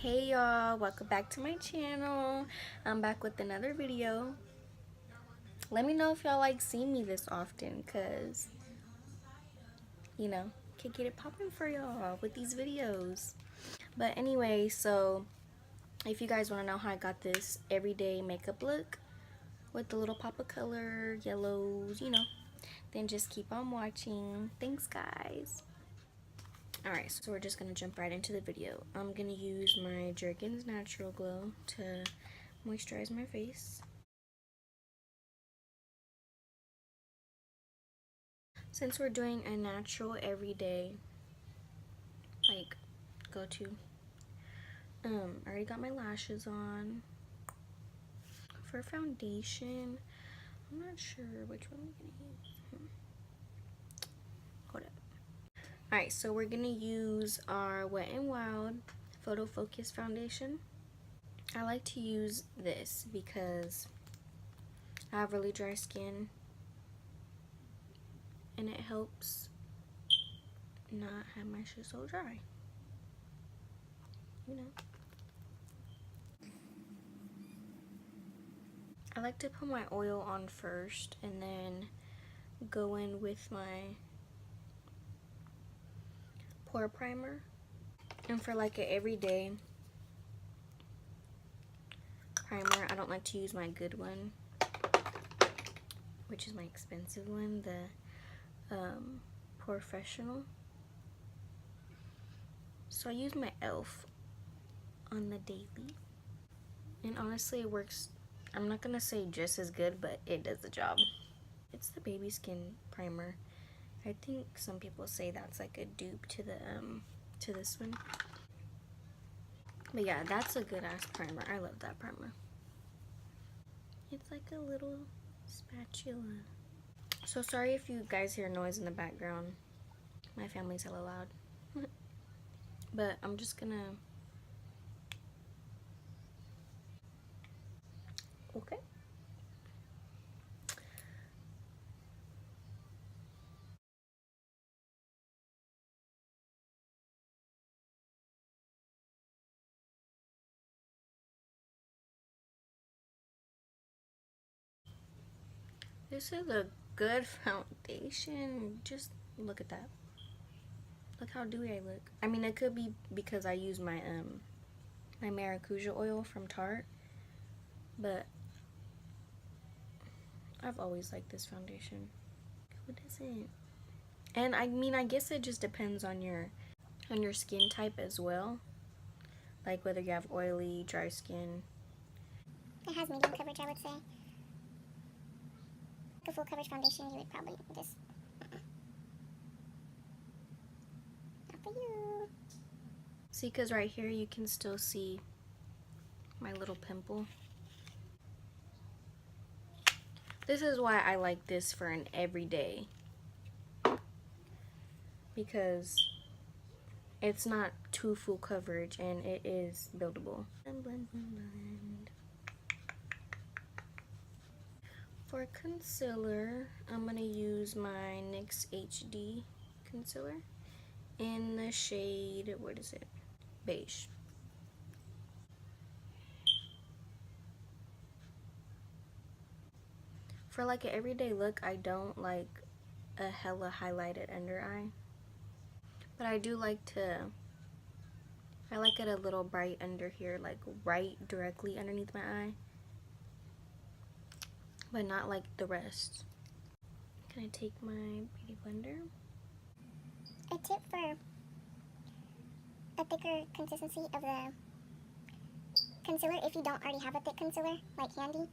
Hey y'all, welcome back to my channel. I'm back with another video. Let me know if y'all like seeing me this often, cause you know, can get it popping for y'all with these videos. But anyway, so if you guys want to know how I got this everyday makeup look with the little pop of color, yellows, then just keep on watching. Thanks guys. Alright, so we're just going to jump right into the video. I'm going to use my Jergens Natural Glow to moisturize my face. Since we're doing a natural everyday, like, go-to, I already got my lashes on. For foundation, I'm not sure which one I'm going to use. Hold up. Alright, so we're going to use our Wet n Wild Photo Focus Foundation. I like to use this because I have really dry skin and it helps not have my shit so dry, I like to put my oil on first and then go in with my pore primer. And for like an everyday primer, I don't like to use my good one, which is my expensive one, the Professional. So I use my e.l.f. on the daily. And honestly, it works, I'm not gonna say just as good, but it does the job. It's the baby skin primer. I think some people say that's like a dupe to the to this one. But yeah, that's a good ass primer. I love that primer. It's like a little spatula. So sorry if you guys hear noise in the background. My family's hella loud. But I'm just gonna... Okay. This is a good foundation. Just look at that. Look how dewy I look. I mean, it could be because I use my my maracuja oil from Tarte, but I've always liked this foundation. Who doesn't? And I mean, I guess it just depends on your skin type as well. Like whether you have oily, dry skin. It has medium coverage, I would say. Like a full coverage foundation, you would probably just... Not for you. See, because right here you can still see my little pimple. This is why I like this for an everyday. Because it's not too full coverage and it is buildable. Blend, blend, blend, blend. For concealer, I'm going to use my NYX HD concealer in the shade, what is it? Beige. For like an everyday look, I don't like a hella highlighted under eye. But I do like to, I like it a little bright under here, like right directly underneath my eye. But not like the rest. Can I take my beauty blender? A tip for a thicker consistency of the concealer, if you don't already have a thick concealer, like handy,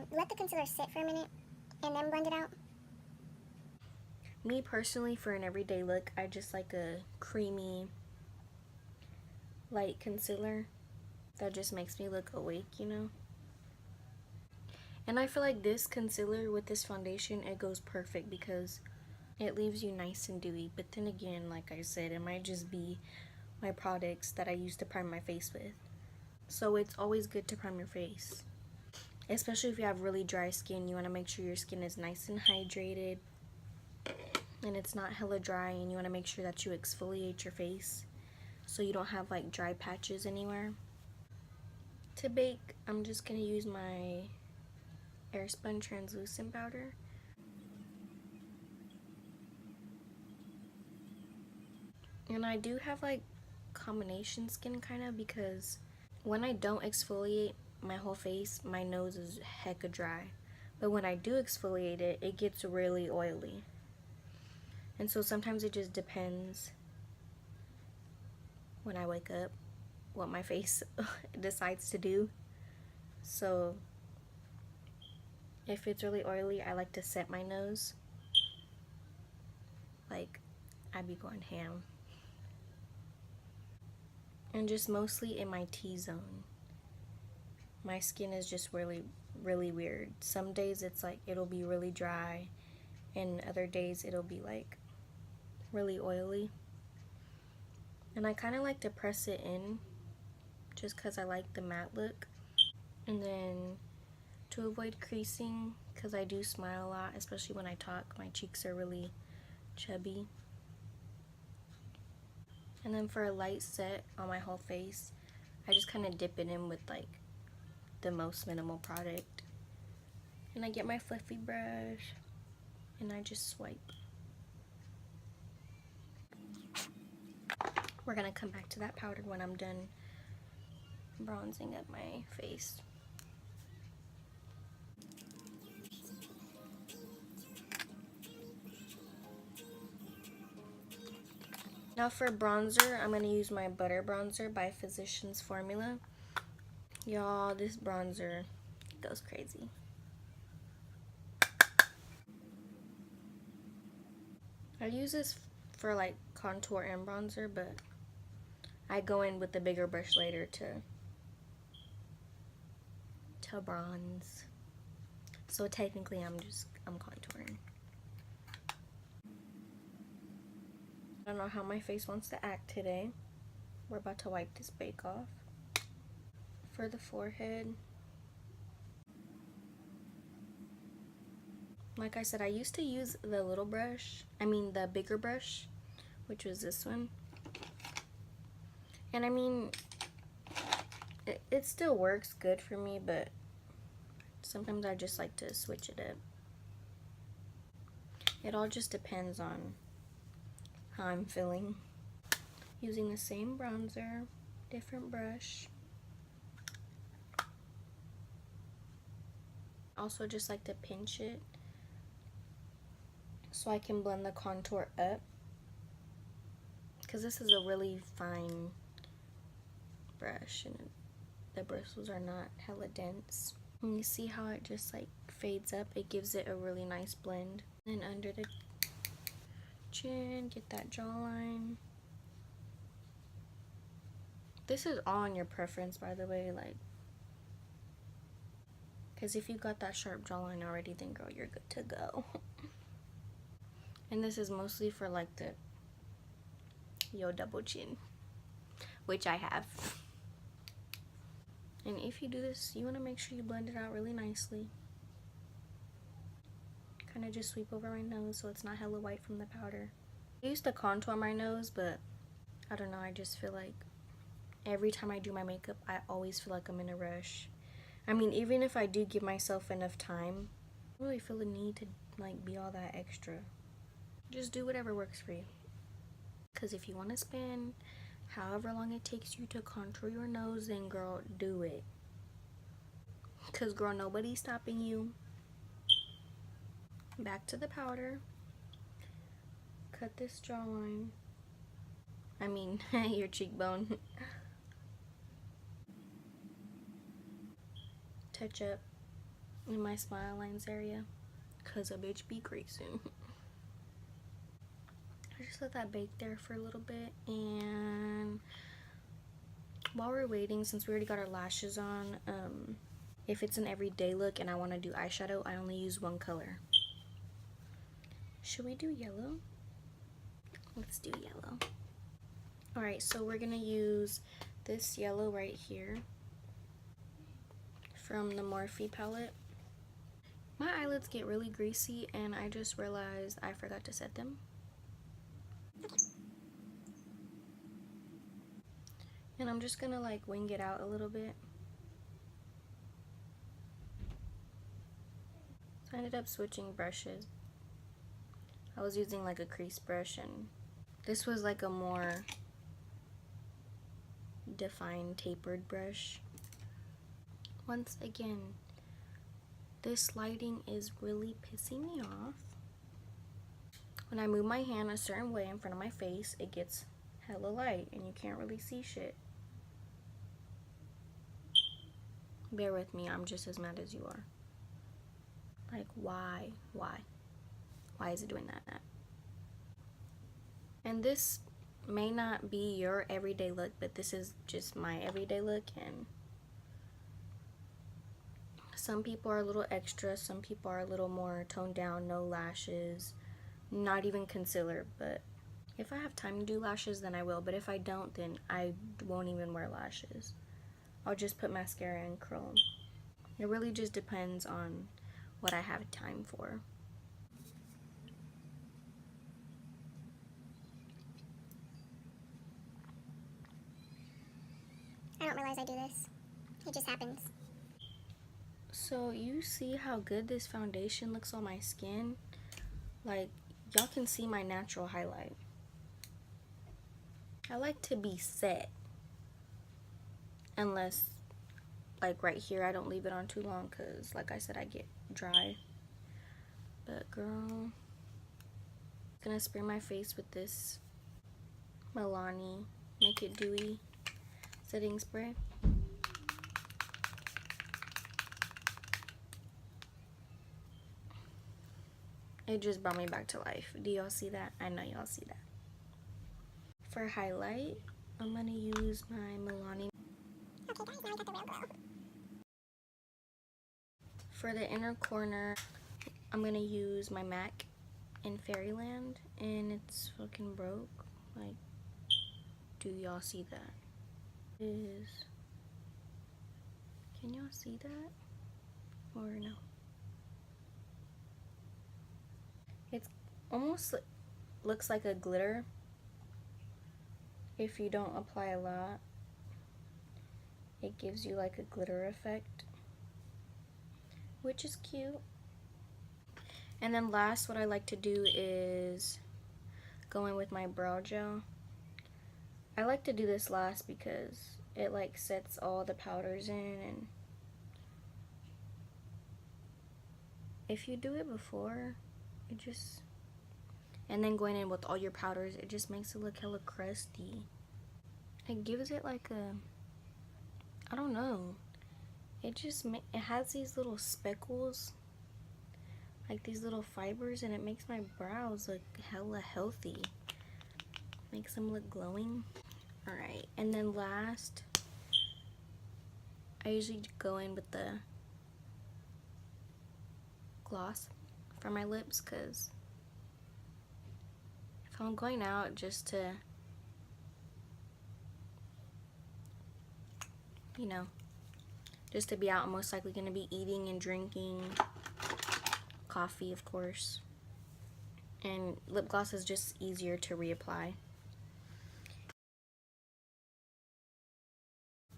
let the concealer sit for a minute and then blend it out. Me personally, for an everyday look, I just like a creamy, light concealer that just makes me look awake, you know? And I feel like this concealer with this foundation, it goes perfect because it leaves you nice and dewy. But then again, like I said, it might just be my products that I use to prime my face with. So it's always good to prime your face. Especially if you have really dry skin, you want to make sure your skin is nice and hydrated and it's not hella dry, and you want to make sure that you exfoliate your face so you don't have like dry patches anywhere. To bake, I'm just gonna use my Airspun translucent powder. And I do have like combination skin kind of, because when I don't exfoliate my whole face, my nose is hecka dry. But when I do exfoliate it, it gets really oily. And so sometimes it just depends when I wake up what my face decides to do. So if it's really oily, I like to set my nose. Like, I be going ham. And just mostly in my T-zone. My skin is just really, really weird. Some days it's like, it'll be really dry, and other days it'll be like really oily. And I kind of like to press it in just because I like the matte look. And then to avoid creasing, because I do smile a lot, especially when I talk, my cheeks are really chubby. And then for a light set on my whole face, I just kind of dip it in with like the most minimal product. And I get my fluffy brush and I just swipe. We're gonna come back to that powder when I'm done bronzing up my face. Now for bronzer, I'm gonna use my Butter Bronzer by Physicians Formula. Y'all, this bronzer goes crazy. I use this for like contour and bronzer, but I go in with the bigger brush later to bronze. So technically I'm contouring. I don't know how my face wants to act today. We're about to wipe this bake off. For the forehead, like I said, I used to use the little brush, the bigger brush, which was this one. And I mean, it still works good for me, but sometimes I just like to switch it up. It all just depends on how I'm feeling. Using the same bronzer, different brush. Also just like to pinch it so I can blend the contour up, because this is a really fine brush and the bristles are not hella dense. And you see how it just like fades up? It gives it a really nice blend. And under the chin, get that jawline. This is all on your preference, by the way, like, because if you got that sharp jawline already, then girl, you're good to go. And this is mostly for like the double chin, which I have. And if you do this, you want to make sure you blend it out really nicely. Kind of just sweep over my nose so it's not hella white from the powder. I used to contour my nose, but I don't know, I just feel like every time I do my makeup, I always feel like I'm in a rush. I mean, even if I do give myself enough time, I don't really feel the need to like be all that extra. Just do whatever works for you. Because if you want to spend however long it takes you to contour your nose, then girl, do it. Because girl, nobody's stopping you. Back to the powder. Cut this jawline. Your cheekbone. Touch up in my smile lines area. Because a bitch be creasing. I just let that bake there for a little bit. And while we're waiting, since we already got our lashes on, if it's an everyday look and I want to do eyeshadow, I only use one color. Should we do yellow? Let's do yellow. Alright, so we're going to use this yellow right here from the Morphe palette. My eyelids get really greasy and I just realized I forgot to set them. And I'm just gonna like wing it out a little bit. So I ended up switching brushes. I was using like a crease brush, and this was like a more defined tapered brush. Once again, this lighting is really pissing me off. When I move my hand a certain way in front of my face, it gets hella light and you can't really see shit. Bear with me, I'm just as mad as you are. Like, why? Why is it doing that? And this may not be your everyday look, but this is just my everyday look, and some people are a little extra, some people are a little more toned down, no lashes, not even concealer. But if I have time to do lashes, then I will, but if I don't, then I won't even wear lashes. I'll just put mascara and curl them. It really just depends on what I have time for. I don't realize I do this. It just happens. So you see how good this foundation looks on my skin? Like, y'all can see my natural highlight. I like to be set. Unless, like right here, I don't leave it on too long because, like I said, I get dry. But girl, I'm gonna spray my face with this Milani Make It Dewy setting spray. It just brought me back to life. Do y'all see that? I know y'all see that. For highlight, I'm gonna use my Milani. Okay guys, now we got the real glow. For the inner corner, I'm gonna use my MAC in Fairyland, and it's fucking broke. Like, do y'all see that? Can y'all see that? Or no? It's almost looks like a glitter if you don't apply a lot. It gives you like a glitter effect, which is cute. And then last, what I like to do is go in with my brow gel. I like to do this last because it like sets all the powders in, and if you do it before, it just, and then going in with all your powders, it just makes it look hella crusty. It gives it like a, I don't know, it just it has these little speckles, like these little fibers, and it makes my brows look hella healthy. Makes them look glowing. Alright, and then last, I usually go in with the gloss for my lips, because if I'm going out just to, you know, just to be out, I'm most likely going to be eating and drinking coffee, of course. And lip gloss is just easier to reapply.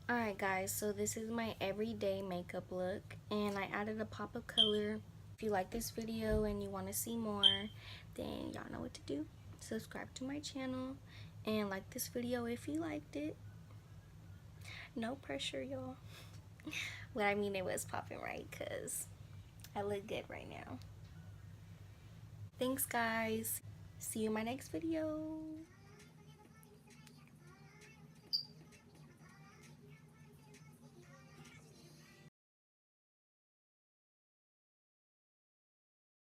Alright guys, so this is my everyday makeup look, and I added a pop of color. If you like this video and you want to see more, then y'all know what to do. Subscribe to my channel and like this video if you liked it. No pressure, y'all. But I mean, it was popping right because I look good right now. Thanks guys. See you in my next video.